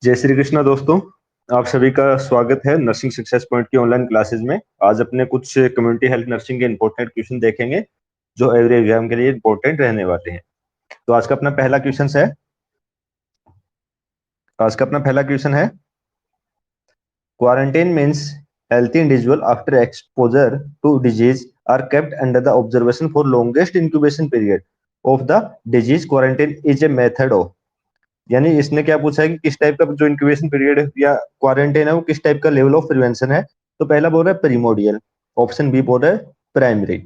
जय श्री कृष्णा दोस्तों। आप सभी का स्वागत है नर्सिंग सक्सेस पॉइंट की ऑनलाइन क्लासेस में। आज अपने कुछ कम्युनिटी हेल्थ नर्सिंग के इंपॉर्टेंट क्वेश्चन देखेंगे जो एवरी एग्जाम के लिए इंपॉर्टेंट रहने वाले हैं। तो आज का अपना पहला क्वेश्चन है quarantine means healthy individual after exposure to disease are kept under the observation for longest incubation period of the disease. Quarantine is a method of, यानी इसने क्या पूछा है कि किस टाइप का जो इंक्यूबेशन पीरियड है या क्वारंटाइन है वो किस टाइप का लेवल ऑफ प्रिवेंशन है। तो पहला बोल रहा है प्रीमोडियल, ऑप्शन बी बोल रहा है primary,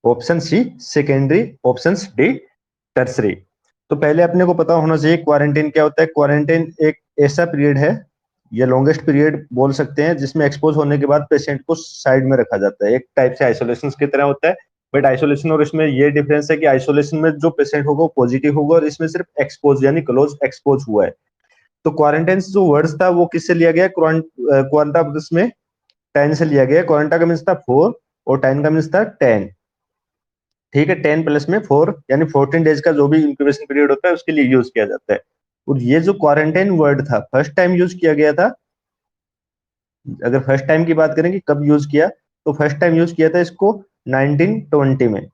option C secondary, option D tertiary. तो पहले अपने को पता होना चाहिए क्वारंटाइन क्या होता है। क्वारंटाइन एक ऐसा पीरियड है या लॉन्गेस्ट पीरियड बोल सकते हैं जिसमें एक्सपोज होने के बाद पेशेंट को साइड में रखा जाता है, एक टाइप से आइसोलेशन की तरह होता है। बट आइसोलेशन और इसमें ये डिफरेंस है कि आइसोलेशन में जो पेशेंट होगा वो पॉजिटिव होगा और इसमें सिर्फ एक्सपोज यानी क्लोज एक्सपोज हुआ है। तो क्वारंटाइन जो वर्ड्स था वो किससे लिया गया, क्वारंटा में 10 से लिया गया। क्वारंटा का मीन्स था 4 और 10 का मीन्स था 10। ठीक है, 10 प्लस में 4 यानी 14 डेज का जो भी इंक्यूबेशन पीरियड होता है उसके लिए यूज किया जाता है। और ये जो क्वारंटाइन वर्ड था फर्स्ट टाइम यूज किया गया था, अगर फर्स्ट टाइम की बात करें कि कब यूज किया, तो फर्स्ट टाइम यूज किया था इसको 1920 में।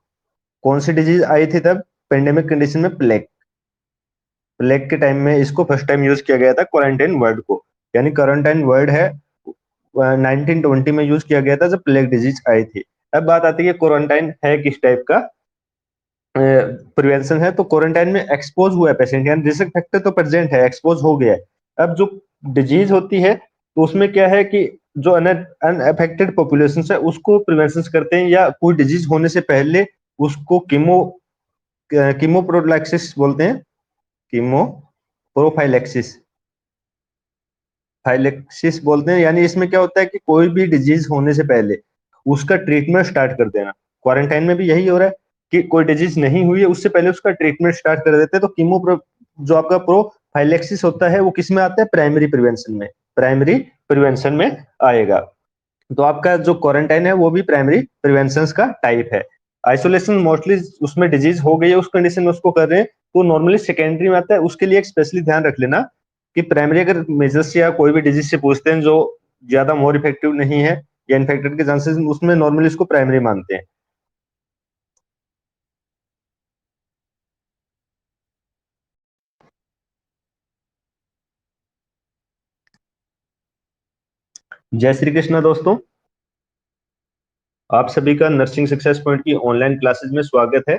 कौन सी डिजीज आई थी तब पेंडेमिक कंडीशन में? प्लेग। प्लेग के टाइम में इसको फर्स्ट टाइम यूज किया गया था क्वारंटाइन वर्ड को, यानी क्वारंटाइन वर्ड है 1920 में यूज किया गया था जब प्लेग डिजीज आई थी। अब बात आती है क्वारंटाइन है किस टाइप का प्रिवेंशन है। तो क्वारंटाइन में एक्सपोज हुआ है पेशेंट, यानी रिस्क फैक्टर तो प्रेजेंट है, एक्सपोज हो गया है। अब जो डिजीज होती है तो उसमें क्या है कि जो अनअफेक्टेड पॉपुलेशन है उसको प्रिवेंशन करते हैं, या कोई डिजीज होने से पहले उसको कीमोप्रोफिलैक्सिस बोलते हैं, कीमोप्रोफाइलेक्सिस फाइलेक्सिस बोलते हैं। यानी इसमें क्या होता है कि कोई भी डिजीज होने से पहले उसका ट्रीटमेंट स्टार्ट कर देना। क्वारंटाइन में भी यही हो रहा है कि कोई डिजीज नहीं हुई है उससे पहले उसका ट्रीटमेंट स्टार्ट कर देते हैं। तो जो आपका प्रोफाइलेक्सिस होता है वो किस में आता है? प्राइमरी प्रिवेंशन में, प्राइमरी प्रिवेंशन में आएगा। तो आपका जो क्वारंटाइन है वो भी प्राइमरी प्रिवेंशन का टाइप है। आइसोलेशन मोस्टली उसमें डिजीज हो गई है उस कंडीशन में उसको कर रहे हैं, तो नॉर्मली सेकेंडरी में आता है। उसके लिए एक स्पेशली ध्यान रख लेना कि प्राइमरी अगर मेजर्स या कोई भी डिजीज से पूछते हैं जो ज्यादा मोर इफेक्टिव नहीं है या इन्फेक्टेड के चांसेस, उसमें नॉर्मली इसको प्राइमरी मानते हैं। जय श्री कृष्णा दोस्तों, आप सभी का नर्सिंग सक्सेस पॉइंट की ऑनलाइन क्लासेस में स्वागत है।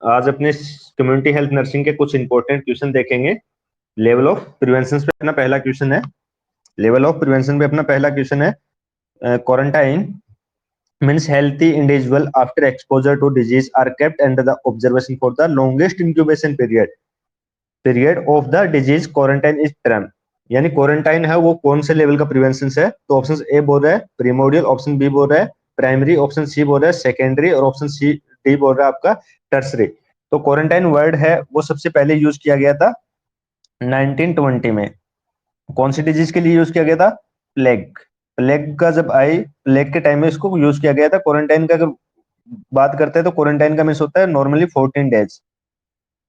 आज अपने कम्युनिटी हेल्थ नर्सिंग के कुछ इंपॉर्टेंट क्वेश्चन देखेंगे। लेवल ऑफ प्रिवेंशन पे अपना पहला क्वेश्चन है। लेवल ऑफ प्रिवेंशन पे अपना पहला क्वेश्चन है quarantine means healthy individual after exposure to disease are kept under the observation for the longest incubation period of the disease. Quarantine is term, यानी quarantine है वो कौन से लेवल का प्रिवेंशन है। तो ऑप्शन ए बोल रहा है प्रीमोडियल, ऑप्शन बी बोल रहा है प्राइमरी, ऑप्शन सी बोल रहा है सेकेंडरी और ऑप्शन सी डी बोल रहा है आपका टर्सरी। तो क्वारंटाइन वर्ड है वो सबसे पहले यूज किया गया था 1920 में। कौन सी डिजीज के लिए यूज किया गया था? प्लेग। प्लेग का जब आई, प्लेग के टाइम में इसको यूज किया गया था। क्वारंटाइन का अगर बात करते हैं तो क्वारंटाइन का मीन्स होता है नॉर्मली 14 डेज।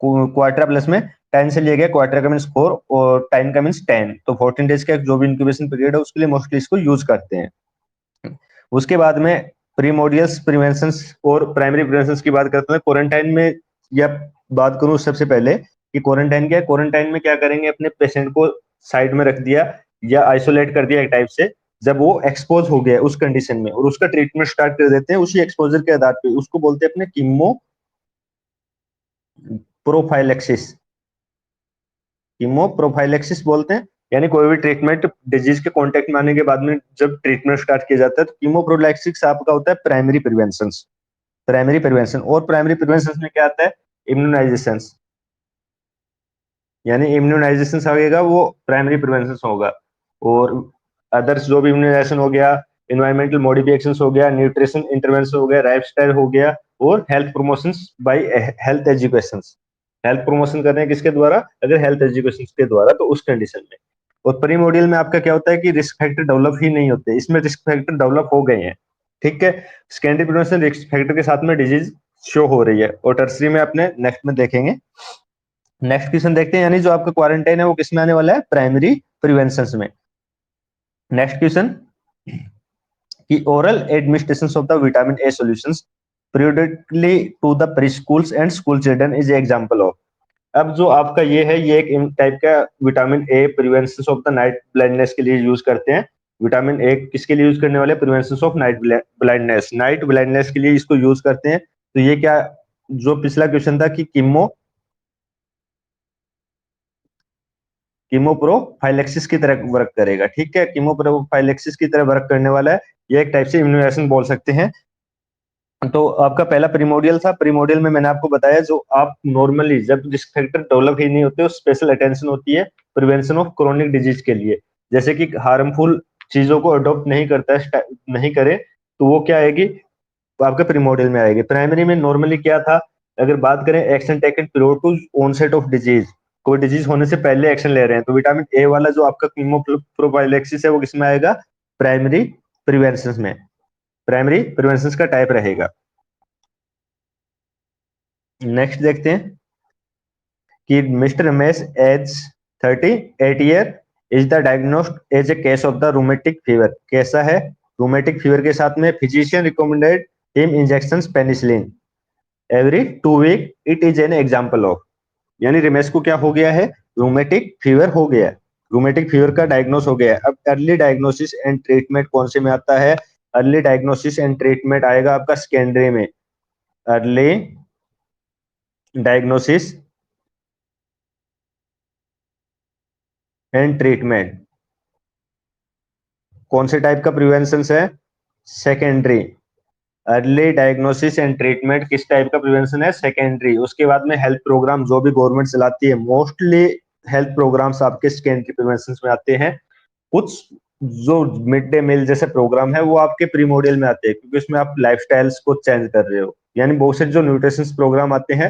क्वार्टर प्लस में 10 से लिया गया, क्वार्टर का मीन्स 4 और टाइम का मीन्स 10। तो 14 डेज का जो भी इंक्यूबेशन पीरियड है उसके लिए मोस्टली इसको यूज करते हैं। उसके बाद में प्रीमोडियस प्रिवेंशन और प्राइमरी प्रिवेंशन की बात करते हैं क्वारंटाइन में। या बात करूं सबसे पहले कि क्वारंटाइन क्या है। क्वारंटाइन में क्या करेंगे, अपने पेशेंट को साइड में रख दिया या आइसोलेट कर दिया एक टाइप से, जब वो एक्सपोज हो गया उस कंडीशन में, और उसका ट्रीटमेंट स्टार्ट कर देते हैं उसी एक्सपोजर के आधार पे। उसको बोलते हैं अपने कीमो प्रोफाइलेक्सिस, कीमो प्रोफाइलेक्सिस बोलते हैं। यानी कोई भी ट्रीटमेंट डिजीज के कांटेक्ट में आने के बाद में जब ट्रीटमेंट स्टार्ट किया जाता है तो कीमो प्रोफाइलेक्सिस आपका होता है प्राइमरी प्रिवेंशन। प्राइमरी प्रिवेंशन और प्राइमरी प्रिवेंशन में क्या आता है? इम्यूनाइजेशन, यानी इम्यूनाइजेशन आएगा वो प्राइमरी प्रिवेंशन होगा। और अदर्स जो भी इम्यूनाइजेशन हो गया, इन्वायरमेंटल मॉडिफिकेशन हो गया, न्यूट्रिशन इंटरवेंशन हो गया, लाइफस्टाइल हो गया, और health promotion by health education. Health promotion कर रहे हैं किसके द्वारा? अगर हेल्थ एजुकेशन के द्वारा, तो उस कंडीशन में। और प्री मॉड्यूल में आपका क्या होता है कि रिस्क फैक्टर डेवलप ही नहीं होते, इसमें रिस्क फैक्टर डेवलप हो गए हैं। ठीक है, सेकेंडरी प्रिवेंशन रिस्क फैक्टर के साथ में डिजीज शो हो रही है। और टर्सरी में अपने नेक्स्ट में देखेंगे। नेक्स्ट क्वेश्चन देखते हैं, यानी जो आपका क्वारंटाइन है वो किस में आने वाला है? प्राइमरी प्रिवेंशन में। नेक्स्ट क्वेश्चन कि oral administration of the vitamin A solutions periodically to the preschools and school children is example of. अब जो आपका ये है, ये एक टाइप का vitamin A prevention of the night blindness के लिए यूज करते हैं। विटामिन ए किसके लिए यूज करने वाले? Prevention of night blindness, night blindness के लिए इसको यूज करते हैं। तो ये क्या, जो पिछला क्वेश्चन था कि कीमोप्रोफाइलेक्सिस की तरह वर्क करेगा, ठीक है, कीमोप्रोफाइलेक्सिस की तरह वर्क करने वाला है। ये एक टाइप से इम्यूनाइजेशन बोल सकते हैं। तो आपका पहला प्रीमोडियल था। प्रीमोडियल में मैंने आपको बताया, जो आप नॉर्मली जब रिस्क फैक्टर डेवलप ही नहीं होते, स्पेशल अटेंशन होती है प्रिवेंशन ऑफ क्रोनिक डिजीज के लिए। जैसे कि हार्मफुल चीजों को अडॉप्ट नहीं करता है, नहीं करे, तो वो क्या आएगी? आपके प्रीमोडियल में आएगी। प्राइमरी में नॉर्मली क्या था, अगर बात करें action taken prior to onset of disease, कोई डिजीज होने से पहले एक्शन ले रहे हैं, तो विटामिन ए वाला जो आपका कीमोप्रोफाइलेक्सिस है वो किसमें आएगा? प्राइमरी प्रिवेंशन में, प्राइमरी प्रिवेंशन का टाइप रहेगा। नेक्स्ट देखते हैं कि mister Ramesh age 38 year is the diagnosed as a case of the rheumatic fever. कैसा है? रूमेटिक फीवर के साथ में physician recommended him injections penicillin every 2 week, it is an example of. यानी रमेश को क्या हो गया है? रूमेटिक फीवर हो गया, रूमेटिक फीवर का डायग्नोस हो गया है। अब अर्ली डायग्नोसिस एंड ट्रीटमेंट कौन से में आता है? अर्ली डायग्नोसिस एंड ट्रीटमेंट आएगा आपका सेकेंडरी में। अर्ली डायग्नोसिस एंड ट्रीटमेंट कौन से टाइप का प्रिवेंशन है? Secondary. Early diagnosis and treatment किस टाइप का प्रिवेंशन है? सेकेंडरी। उसके बाद में हेल्थ प्रोग्राम जो भी गवर्नमेंट चलाती है, मोस्टली हेल्थ प्रोग्राम्स आपके सेकेंडरी प्रिवेंशन में आते हैं। कुछ जो मिड डे मील जैसे प्रोग्राम है वो आपके प्रीमोडियल में आते हैं, क्योंकि उसमें आप लाइफस्टाइल्स को चेंज कर रहे हो। यानी बहुत से जो न्यूट्रिशन प्रोग्राम आते हैं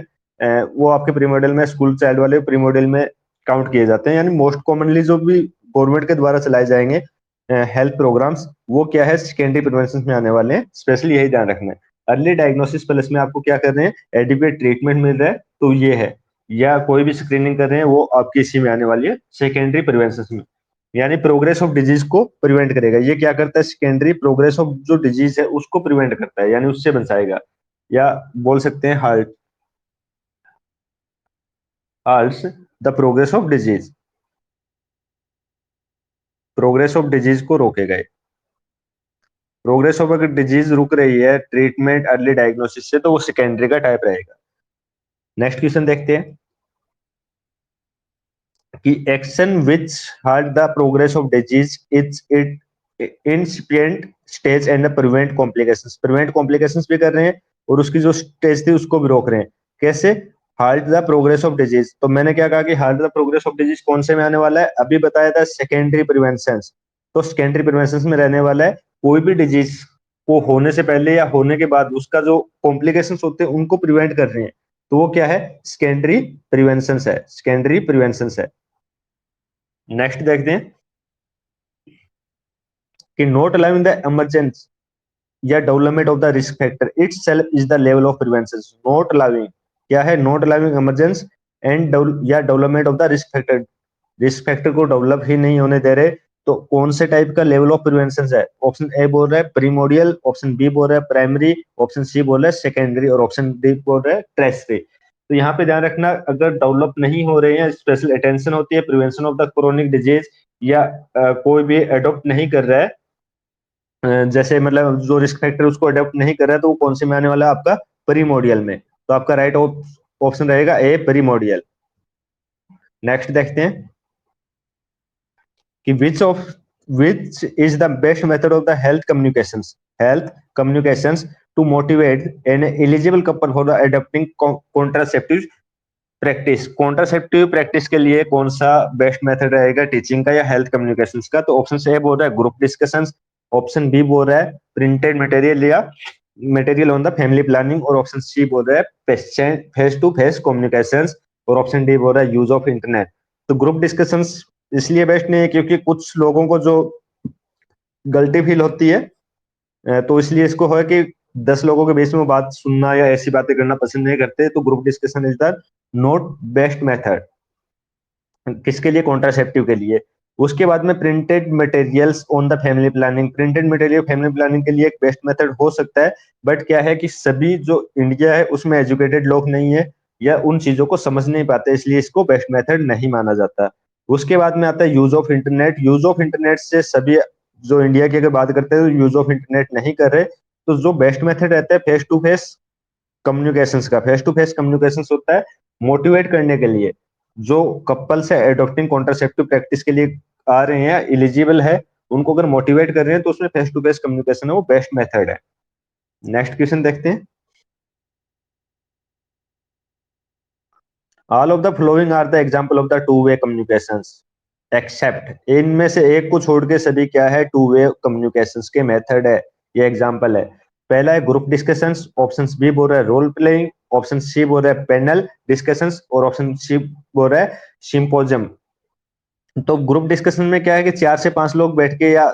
वो आपके प्रीमोडियल में, स्कूल चाइल्ड वाले प्रीमोडियल में काउंट किए जाते हैं। यानी मोस्ट कॉमनली जो भी गवर्नमेंट के द्वारा चलाए जाएंगे हेल्थ प्रोग्राम्स, वो क्या है? सेकेंडरी प्रिवेंशन में आने वाले हैं। स्पेशली यही ध्यान रखना है। अर्ली डायग्नोसिस प्लस में आपको क्या कर रहे हैं? एडिक्वेट ट्रीटमेंट मिल रहा है, तो ये है। या कोई भी स्क्रीनिंग कर रहे हैं, वो आपकी इसी में आने वाली है, सेकेंडरी प्रिवेंशन में। यानी प्रोग्रेस ऑफ डिजीज को प्रिवेंट करेगा। ये क्या करता है? सेकेंडरी प्रोग्रेस ऑफ जो डिजीज है उसको प्रिवेंट करता है, यानी उससे बचाएगा। या बोल सकते हैं halts the progress of disease, progress of disease को रोकेगा। प्रोग्रेस ऑफ अगर डिजीज रुक रही है ट्रीटमेंट अर्ली डायग्नोसिस से, तो वो सेकेंडरी का टाइप रहेगा। नेक्स्ट क्वेश्चन देखते हैं कि action which halts the progress of disease its it incipient stage and prevent complications. Prevent complications भी कर रहे हैं और उसकी जो स्टेज थी उसको भी रोक रहे हैं। कैसे? Heart the progress of disease. तो मैंने क्या कहा कि heart the progress of disease कौन से में आने वाला है? अभी बताया था सेकेंडरी प्रिवेंशन। तो सेकेंडरी प्रिवेंशन में रहने वाला है कोई भी डिजीज को होने से पहले या होने के बाद उसका जो कॉम्प्लिकेशंस होते हैं उनको प्रिवेंट कर रहे हैं, तो वो क्या है? सेकेंडरी प्रिवेंशन है, सेकेंडरी प्रिवेंशन है। नेक्स्ट देखते हैं कि नॉट अलाउइंग द इमरजेंस या development of the risk factor it's self is the level of prevention. Not allowing क्या है? नॉट अलाउइंग इमरजेंस एंड या development of the risk factor, risk factor को develop ही नहीं होने दे रहे, तो कौन से टाइप का लेवल ऑफ प्रिवेंशन है? ऑप्शन ए बोल रहा है प्रीमोडियल, ऑप्शन बी बोल रहा है प्राइमरी, ऑप्शन सी बोल रहा है सेकेंडरी, और ऑप्शन डी बोल रहा है ट्रेसरी। तो यहाँ पे ध्यान रखना, अगर डेवलप नहीं हो रहे हैं, स्पेशल अटेंशन होती है prevention of the chronic disease, या कोई भी अडॉप्ट नहीं कर रहा है, जैसे मतलब जो रिस्क फैक्टर उसको अडॉप्ट नहीं कर रहा है, तो वो कौन से में आने वाला है? आपका प्रीमोडियल में। तो आपका राइट ऑप्शन रहेगा ए, प्रीमोडियल। नेक्स्ट देखते हैं कि which is the best method of the health communications to motivate an eligible couple for the adopting contraceptive practice. Contraceptive practice के लिए कौन सा बेस्ट मेथड रहेगा? टीचिंग का या हेल्थ कम्युनिकेशंस का? तो ऑप्शन ए बोल रहा है ग्रुप डिस्कशंस, ऑप्शन बी बोल रहा है प्रिंटेड मटेरियल या material on the family planning, और ऑप्शन सी बोल रहा है फेस टू फेस कम्युनिकेशंस, और ऑप्शन डी बोल रहा है यूज ऑफ इंटरनेट। तो ग्रुप डिस्कशंस इसलिए बेस्ट नहीं है क्योंकि कुछ लोगों को जो गलती फील होती है, तो इसलिए इसको है कि 10 लोगों के बीच में बात सुनना या ऐसी बातें करना पसंद नहीं करते, तो group discussion is the not best method. किसके लिए? कॉन्ट्रासेप्टिव के लिए। उसके बाद में printed materials on the family planning, printed material family planning के लिए एक बेस्ट मेथड हो सकता है, बट क्या है कि सभी जो इंडिया है उसमें एजुकेटेड लोग नहीं है या उन चीजों को समझ नहीं पाते, इसलिए इसको बेस्ट मेथड नहीं माना जाता। उसके बाद में आता है use of internet. Use of internet से सभी जो इंडिया की अगर बात करते हैं तो यूज ऑफ इंटरनेट नहीं कर रहे, तो जो बेस्ट मेथड रहता है फेस टू फेस कम्युनिकेशंस का। फेस टू फेस कम्युनिकेशंस होता है मोटिवेट करने के लिए, जो कपल्स है एडॉप्टिंग कॉन्ट्रासेप्टिव प्रैक्टिस के लिए आ रहे हैं, एलिजिबल है, उनको अगर मोटिवेट कर रहे हैं तो उसमें फेस टू फेस कम्युनिकेशन है वो बेस्ट मेथड है। नेक्स्ट क्वेश्चन देखते हैं। All of the following are the example of the two way communications except, इनमें से एक को छोड़ के सभी क्या है, टू वे कम्युनिकेशंस के मेथड है, ये एग्जांपल है। पहला है ग्रुप डिस्कशंस, ऑप्शन बी बोल रहा है रोल प्लेइंग, ऑप्शन सी बोल रहा है पैनल डिस्कशंस और ऑप्शन सी बोल रहा है सिंपोजियम। तो ग्रुप डिस्कशन में क्या है कि 4 से 5 लोग बैठ के या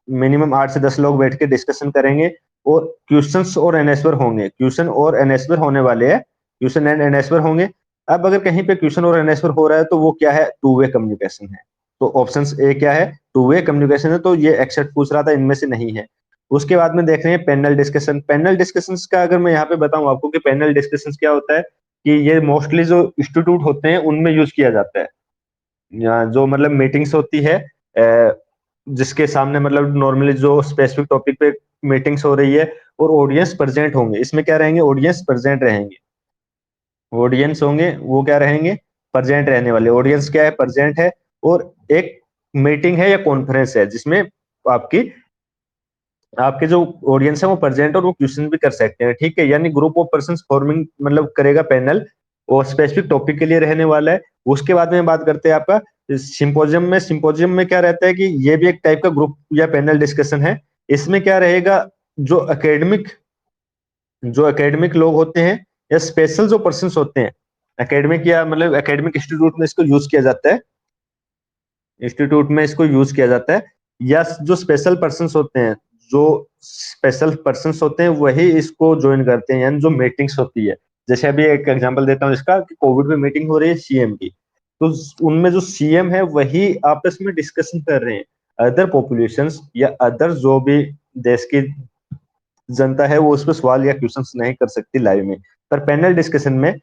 मिनिमम 8 से 10 लोग बैठ के डिस्कशन करेंगे और क्वेश्चंस और एनएसवर होंगे, क्वेश्चन और एनएसवर होने वाले हैं, क्वेश्चन एंड एनएसवर होंगे। अब अगर कहीं पे क्वेश्चन और एनएसवर हो रहा है तो वो क्या है, टू वे कम्युनिकेशन है। तो ऑप्शन ए क्या है, टू वे कम्युनिकेशन है, तो ये एक्सेप्ट पूछ रहा था, इनमें से नहीं है। उसके बाद में देख रहे हैं पैनल डिस्कशन। पैनल डिस्कशन का अगर मैं यहाँ पे बताऊं आपको कि पैनल डिस्कशन क्या होता है, कि ये मोस्टली जो इंस्टीट्यूट होते हैं उनमें यूज किया जाता है, जो मतलब मीटिंग्स होती है जिसके सामने मतलब नॉर्मली जो स्पेसिफिक टॉपिक पे मीटिंग्स हो रही है और ऑडियंस प्रेजेंट होंगे, इसमें क्या रहेंगे, ऑडियंस प्रेजेंट रहेंगे, ऑडियंस होंगे वो क्या रहेंगे, प्रेजेंट रहने वाले, ऑडियंस क्या है, प्रेजेंट है। और एक मीटिंग है या कॉन्फ्रेंस है जिसमें आपकी आपके जो ऑडियंस है वो प्रेजेंट और वो क्वेश्चन भी कर सकते हैं, ठीक है। यानी ग्रुप ऑफ पर्सन फॉर्मिंग मतलब करेगा पैनल और स्पेसिफिक टॉपिक के लिए रहने वाला है। उसके बाद में बात करते हैं आपका सिंपोजियम में। सिंपोजियम में क्या रहता है कि ये भी एक टाइप का ग्रुप या पैनल डिस्कशन है। इसमें क्या रहेगा, जो एकेडमिक जो एकेडमिक लोग होते हैं या स्पेशल जो पर्सन होते हैं, एकेडमिक या मतलब एकेडमिक इंस्टीट्यूट में इसको यूज किया जाता है, इंस्टीट्यूट में इसको यूज किया जाता है, या जो स्पेशल पर्सन होते हैं, जो स्पेशल पर्सन होते हैं वही इसको ज्वाइन करते हैं, यानी जो मीटिंग्स होती है। जैसे अभी एक एग्जांपल देता हूँ इसका, कि कोविड में मीटिंग हो रही है सीएम की, तो उनमें जो सीएम है वही आपस में डिस्कशन कर रहे हैं, अदर पॉपुलेशंस या अदर जो भी देश की जनता है वो उस पर सवाल या क्वेश्चंस नहीं कर सकती लाइव में। पर पैनल डिस्कशन में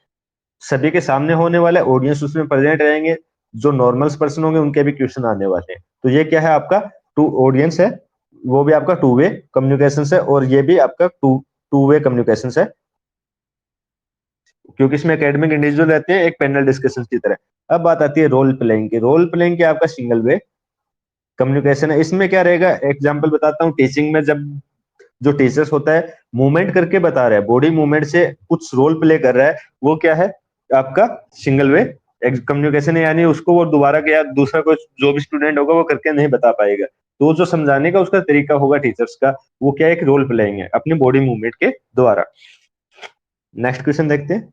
सभी के सामने होने वाला है, ऑडियंस उसमें प्रेजेंट रहेंगे, जो नॉर्मल पर्सन होंगे उनके भी क्वेश्चन आने वाले हैं। तो ये क्या है, आपका टू ऑडियंस है, वो भी आपका टू वे कम्युनिकेशन है, और ये भी आपका टू टू वे कम्युनिकेशन है, क्योंकि इसमें एकेडमिक इंडिविजुअल रहते हैं एक पैनल डिस्कशन की तरह। अब बात आती है रोल प्लेइंग की। रोल प्लेइंग क्या आपका सिंगल वे कम्युनिकेशन है। इसमें क्या रहेगा, एग्जाम्पल बताता हूँ। टीचिंग में जब जो टीचर्स होता है मूवमेंट करके बता रहा है, बॉडी मूवमेंट से कुछ रोल प्ले कर रहा है, वो क्या है आपका सिंगल वे कम्युनिकेशन है। यानी उसको वो दोबारा या दूसरा कोई जो भी स्टूडेंट होगा वो करके नहीं बता पाएगा, तो जो समझाने का उसका तरीका होगा टीचर्स का, वो क्या एक रोल प्लेइंग है अपनी बॉडी मूवमेंट के द्वारा। नेक्स्ट क्वेश्चन देखते हैं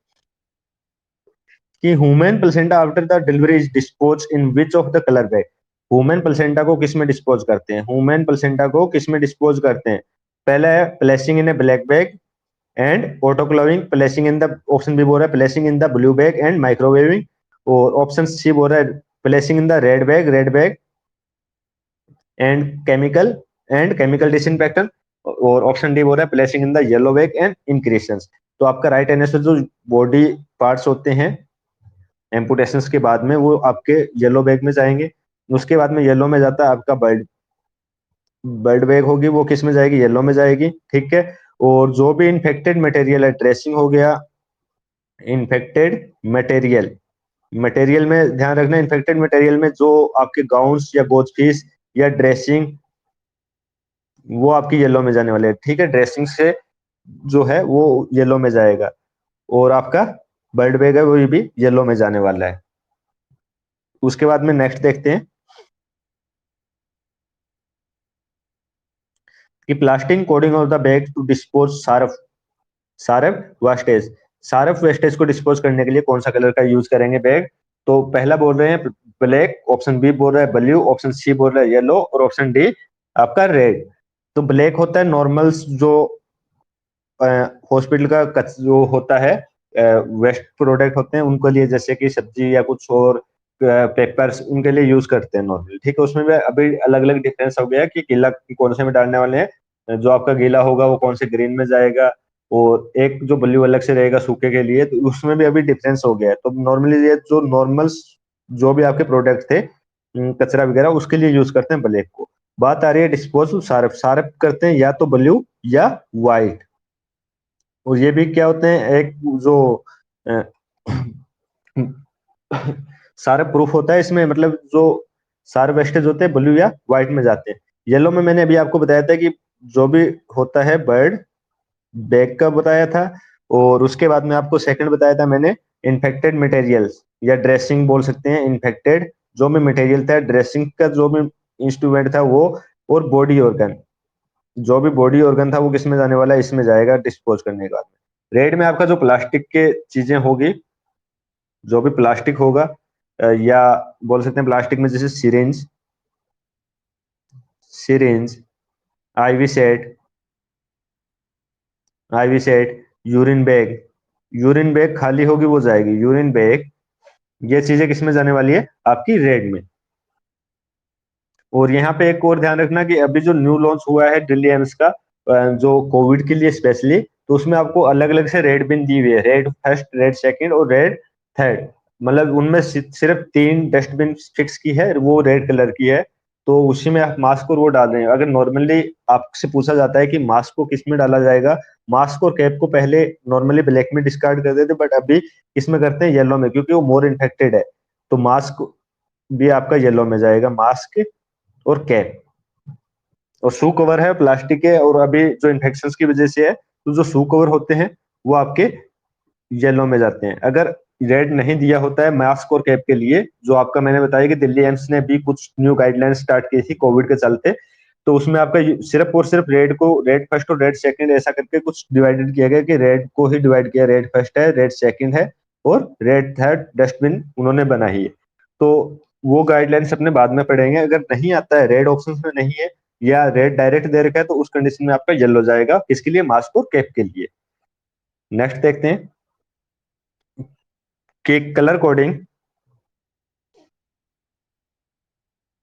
कि human placenta after the delivery is dispose in which of the colour bag. Human placenta को किस में डिस्पोज करते हैं, ह्यूमन प्लेसेंटा को किस में डिस्पोज करते हैं। पहला है placing in a black bag and autoclaving, placing in the, option B बोल रहा है placing in the blue bag and microwaving, और ऑप्शन सी बोल रहा है placing in the red bag and chemical disinfectant, और ऑप्शन डी बोल रहा है placing in the yellow bag and incineration. तो आपका राइट आंसर जो बॉडी पार्ट्स होते हैं एम्पुटेशन के बाद में वो आपके येलो बैग में जाएंगे। उसके बाद में येलो में जाता है आपका बर्ड बर्ड बैग होगी, वो किस में जाएगी, येलो में जाएगी, ठीक है। और जो भी इन्फेक्टेड मटेरियल है, ड्रेसिंग हो गया, इन्फेक्टेड मटेरियल, मटेरियल में ध्यान रखना, इन्फेक्टेड मटेरियल में जो आपके गाउन्स या गोज फीस या ड्रेसिंग, वो आपकी येलो में जाने वाले हैं, ठीक है। ड्रेसिंग से जो है वो येलो में जाएगा, और आपका बर्ड बैग है वो भी येलो में जाने वाला है। उसके बाद में नेक्स्ट देखते हैं कि plastic coding of the bag to dispose sharp wastage. Sharp wastage को डिस्पोज करने के लिए कौन सा कलर का यूज करेंगे बैग। तो पहला बोल रहे हैं ब्लैक, ऑप्शन बी बोल रहा है ब्लू, ऑप्शन सी बोल रहा है येलो, और ऑप्शन डी आपका रेड। तो ब्लैक होता है नॉर्मल जो हॉस्पिटल का जो होता है वेस्ट प्रोडक्ट होते हैं उनको लिए, जैसे कि सब्जी या कुछ और पेपर्स उनके लिए यूज करते हैं नॉर्मली, ठीक है। उसमें भी अभी अलग अलग डिफरेंस हो गया कि गीला कौन से में डालने वाले हैं, जो आपका गीला होगा वो कौन से ग्रीन में जाएगा, और एक जो ब्लू अलग से रहेगा सूखे के लिए, तो उसमें भी अभी डिफरेंस हो गया है। तो नॉर्मली ये जो नॉर्मल जो भी आपके प्रोडक्ट थे, कचरा वगैरह, उसके लिए यूज करते हैं ब्लैक को। बात आ रही है डिस्पोज सारप, सारप करते हैं या तो ब्लू या व्हाइट। और ये भी क्या होते हैं, एक जो अ, सारे प्रूफ होता है इसमें, मतलब जो सारे वेस्टेज होते हैं ब्लू या व्हाइट में जाते हैं। येलो में मैंने अभी आपको बताया था कि जो भी होता है बर्ड बैग का बताया था, और उसके बाद में आपको सेकंड बताया था मैंने इन्फेक्टेड मटेरियल्स, या ड्रेसिंग बोल सकते हैं। इन्फेक्टेड जो भी मटेरियल था, ड्रेसिंग का जो भी इंस्ट्रूमेंट था वो, और बॉडी ऑर्गन, जो भी बॉडी ऑर्गन था वो किस में जाने वाला है, इसमें जाएगा डिस्पोज करने के बाद में। रेड में आपका जो प्लास्टिक के चीजें होगी, जो भी प्लास्टिक होगा, या बोल सकते हैं प्लास्टिक में जैसे syringe, syringe, IV set, IV set, urine bag, urine bag खाली होगी वो जाएगी यूरिन बैग। ये चीजें किसमें जाने वाली है, आपकी रेड में। और यहाँ पे एक और ध्यान रखना कि अभी जो न्यू लॉन्च हुआ है दिल्ली एम्स का, जो कोविड के लिए स्पेशली, तो उसमें आपको अलग अलग से रेड बिन दी हुई है, रेड फर्स्ट, रेड सेकंड और रेड थर्ड। मतलब उनमें सिर्फ 3 डस्टबिन फिक्स की है, वो रेड कलर की है। तो उसी में आप मास्क और वो डाल रहे हैं। अगर नॉर्मली आपसे पूछा जाता है कि मास्क को किस में डाला जाएगा, मास्क और कैप को पहले नॉर्मली ब्लैक में डिस्कार्ड कर देते, बट अभी इसमें करते हैं येलो में, क्योंकि वो मोर इन्फेक्टेड है। तो मास्क भी आपका येलो में जाएगा, मास्क और कैप। और शू कवर है प्लास्टिक के, और अभी जो इन्फेक्शन की वजह से है, तो जो शू कवर होते हैं वो आपके येलो में जाते हैं। अगर रेड नहीं दिया होता है मास्क और कैप के लिए, जो आपका मैंने बताया कि दिल्ली एम्स ने भी कुछ न्यू गाइडलाइन स्टार्ट की थी कोविड के चलते, तो उसमें आपका सिर्फ और सिर्फ रेड को, रेड फर्स्ट और रेड सेकंड ऐसा करके कुछ डिवाइडेड किया गया, कि रेड को ही डिवाइड किया, रेड फर्स्ट है, रेड सेकंड है, और रेड थर्ड डस्टबिन उन्होंने बनाई है। तो वो गाइडलाइंस अपने बाद में पढ़ेंगे। अगर नहीं आता है, रेड ऑप्शन में नहीं है, या रेड डायरेक्ट दे रखा है, तो उस कंडीशन में आपका येलो जाएगा, किसके लिए, मास्क और कैप के लिए। नेक्स्ट देखते हैं कि colour coding.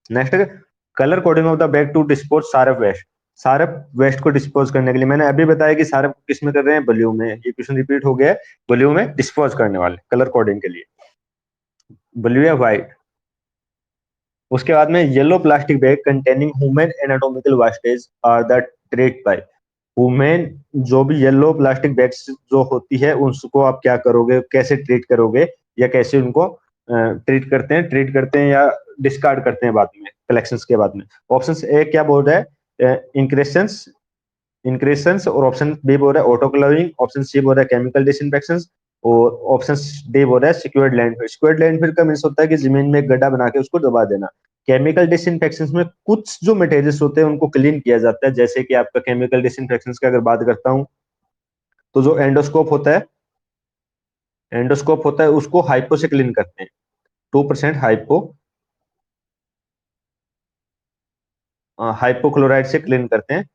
Next, colour coding of the bag to dispose sharp waste. Sharp waste को डिस्पोज करने के लिए मैंने अभी बताया कि सारप किस में कर रहे हैं, ब्लू में। ये क्वेश्चन रिपीट हो गया है, ब्लू में डिस्पोज करने वाले कलर कोडिंग के लिए, ब्लू या व्हाइट। उसके बाद में yellow plastic bag containing human anatomical wastage are the treat by. Human, जो भी येलो प्लास्टिक बैग्स जो होती है, उसको आप क्या करोगे, कैसे ट्रीट करोगे, या कैसे उनको ट्रीट करते हैं या डिस्कार्ड करते हैं बाद में, कलेक्शन के बाद में। ऑप्शन ए क्या बोल रहा है, इंक्रेशंस, इंक्रेशंस, और ऑप्शन बी बोल रहा है ऑटोक्लेविंग, ऑप्शन सी बोल रहा है केमिकल डिसइंफेक्शन, और ऑप्शन डी बोल रहा है सिक्योर्ड लैंडफिल। सिक्योर्ड लैंडफिल का मीन्स होता है कि जमीन में एक गड्ढा बना के उसको दबा देना। केमिकल डिसइंफेक्शन में कुछ जो मटेरियल्स होते हैं उनको क्लीन किया जाता है, जैसे कि आपका केमिकल डिसइंफेक्शन का अगर बात करता हूँ, तो जो एंडोस्कोप होता है, एंडोस्कोप होता है उसको हाइपो से क्लीन करते हैं, 2% हाइपो, हाइपोक्लोराइड से क्लीन करते हैं,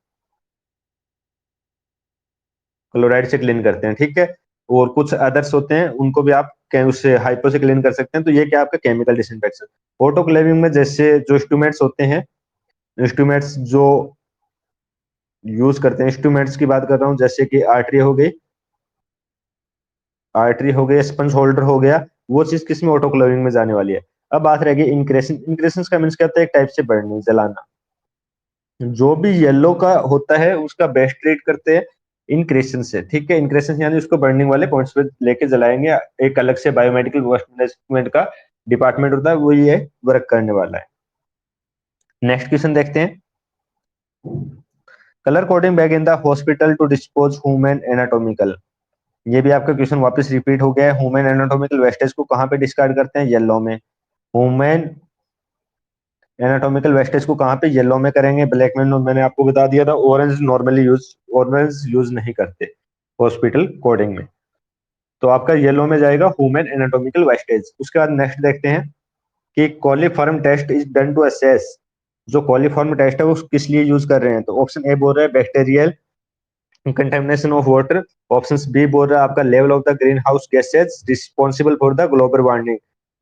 क्लोराइड से क्लीन करते हैं, ठीक है। और कुछ अदर्स होते हैं उनको भी आप उससे हाइपो से क्लीन कर सकते हैं। तो ये क्या आपका केमिकल डिसइंफेक्शन। ऑटोक्लेविंग में जैसे जो इंस्ट्रूमेंट्स होते हैं, इंस्ट्रूमेंट्स जो यूज करते हैं, इंस्ट्रूमेंट्स की बात कर रहा हूँ, जैसे कि आर्टरी हो गई, आर्टरी हो गई, स्पंज होल्डर हो गया, वो चीज किसमें, ऑटोक्लेविंग में जाने वाली है। अब बात रहेगी इंक्रेशन। इंक्रेशन का मीन्स क्या होता है, एक टाइप से बर्निंग, जलाना। जो भी येलो का होता है उसका बेस्ट ट्रीट करते हैं इनक्रेशन से, ठीक है। इनक्रेशन यानी उसको बर्निंग वाले पॉइंट्स पे लेके जलाएंगे। एक अलग से बायोमेडिकल वेस्ट मैनेजमेंट का डिपार्टमेंट होता है, वो ये वर्क करने वाला है। नेक्स्ट क्वेश्चन देखते हैं, colour coding bag in the hospital to dispose human anatomical. ये भी आपका क्वेश्चन वापस रिपीट हो गया है। ह्यूमन एनाटोमिकल वेस्टेज को कहाँ पे डिस्कार्ड करते हैं, येलो में। ह्यूमन एनाटॉमिकल वेस्टेज को कहाँ पे, येलो में करेंगे। ब्लैक में मैंने आपको बता दिया था, orange normally use, orange use नहीं करते हॉस्पिटल कोडिंग में। तो आपका येलो में जाएगा ह्यूमन एनाटॉमिकल वेस्टेज। उसके बाद नेक्स्ट देखते हैं कि coliform test is done to assess. जो कॉलीफॉर्म टेस्ट है वो किस लिए यूज कर रहे हैं, तो ऑप्शन ए बोल रहा है bacterial contamination of water, option B बोल रहा है आपका level of the green house gases responsible for the global warming,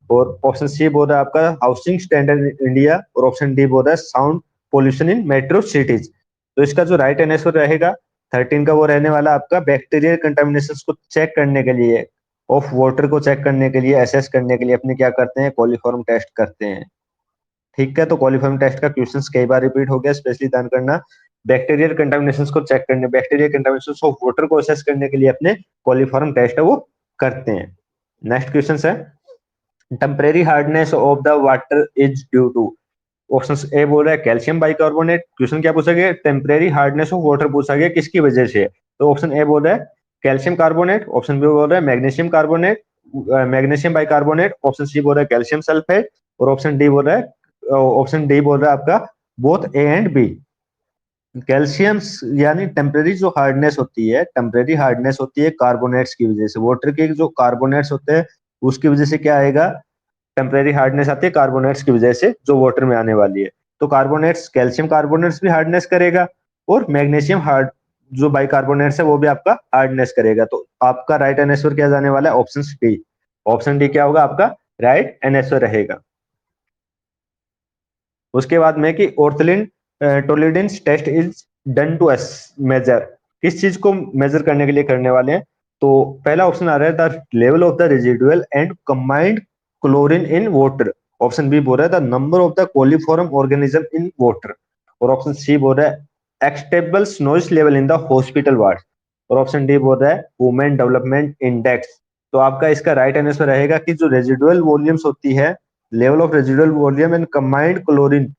और ऑप्शन सी बोल रहा है आपका हाउसिंग स्टैंडर्ड इन इंडिया, और ऑप्शन डी बोल रहा है sound pollution in metro cities. तो इसका जो राइट आंसर रहेगा 13 का, वो रहने वाला आपका बैक्टीरियल कंटामिनेशन को चेक करने के लिए, ऑफ वाटर को चेक करने के लिए, एसेस करने के लिए अपने क्या करते हैं, कोलिफॉर्म टेस्ट करते हैं। ठीक है, तो कोलिफॉर्म टेस्ट का क्वेश्चन कई बार रिपीट हो गया, स्पेशली ध्यान करना। बैक्टीरियल कंटामिनेशन को चेक करने, बैक्टीरियल कंटामिनेशन ऑफ वाटर को एसेस करने के लिए अपने कोलिफॉर्म टेस्ट है वो करते हैं। नेक्स्ट क्वेश्चन है temporary hardness of the water is due to. Option A बोल रहा है कैल्शियम बाइकार्बोनेट। क्वेश्चन क्या पूछा गया, टेम्परेरी हार्डनेस ऑफ वाटर पूछा गया, किसकी वजह से। तो ऑप्शन ए बोल रहा है कैल्शियम कार्बोनेट, ऑप्शन बी बोल रहा है magnesium carbonate, magnesium bicarbonate, option C बोल रहा है कैल्शियम सल्फेट, और ऑप्शन डी बोल रहा है, ऑप्शन डी बोल रहा है आपका both A and B. Calcium यानी टेम्परेरी जो हार्डनेस होती है, टेम्परेरी हार्डनेस होती है कार्बोनेट्स की वजह से, वाटर के जो कार्बोनेट्स होते हैं उसकी वजह से क्या आएगा, टेम्परेरी हार्डनेस आती है कार्बोनेट्स की वजह से जो वाटर में आने वाली है। तो कार्बोनेट्स, कैल्शियम कार्बोनेट्स भी हार्डनेस करेगा, और मैग्नीशियम हार्ड जो बाइकार्बोनेट्स है वो भी आपका हार्डनेस करेगा। तो आपका राइट आंसर क्या जाने वाला है, ऑप्शन डी। ऑप्शन डी क्या होगा आपका राइट आंसर रहेगा। उसके बाद में कि orthotolidine test is done to measure, किस चीज को मेजर करने के लिए करने वाले हैं। तो पहला ऑप्शन आ रहा है the level of the residual and combined chlorine in water, option B बोल रहा है the number of the coliform organism in water, और ऑप्शन सी बोल रहा है acceptable noise level in the hospital ward, और ऑप्शन डी बोल रहा है वुमेन डेवलपमेंट इंडेक्स। तो आपका इसका राइट आंसर रहेगा कि जो रेजिडुअल वॉल्यूम्स होती है, level of residual volume and combined chlorine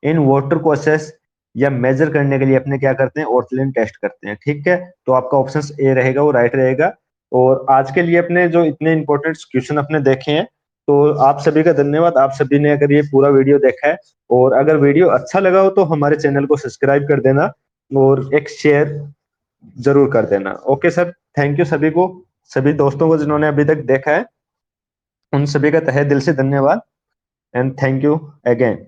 in water को असेस या मेजर करने के लिए अपने क्या करते हैं, ऑर्थलिन टेस्ट करते हैं। ठीक है, तो आपका ऑप्शन ए रहेगा वो राइट रहेगा। और आज के लिए अपने जो इतने इंपॉर्टेंट क्वेश्चन अपने देखे हैं, तो आप सभी का धन्यवाद। आप सभी ने अगर ये पूरा वीडियो देखा है, और अगर वीडियो अच्छा लगा हो तो हमारे चैनल को सब्सक्राइब कर देना, और एक शेयर जरूर कर देना। ओके सर, थैंक यू सभी को, सभी दोस्तों को जिन्होंने अभी तक देखा है, उन सभी का तहे दिल से धन्यवाद, एंड थैंक यू अगेन।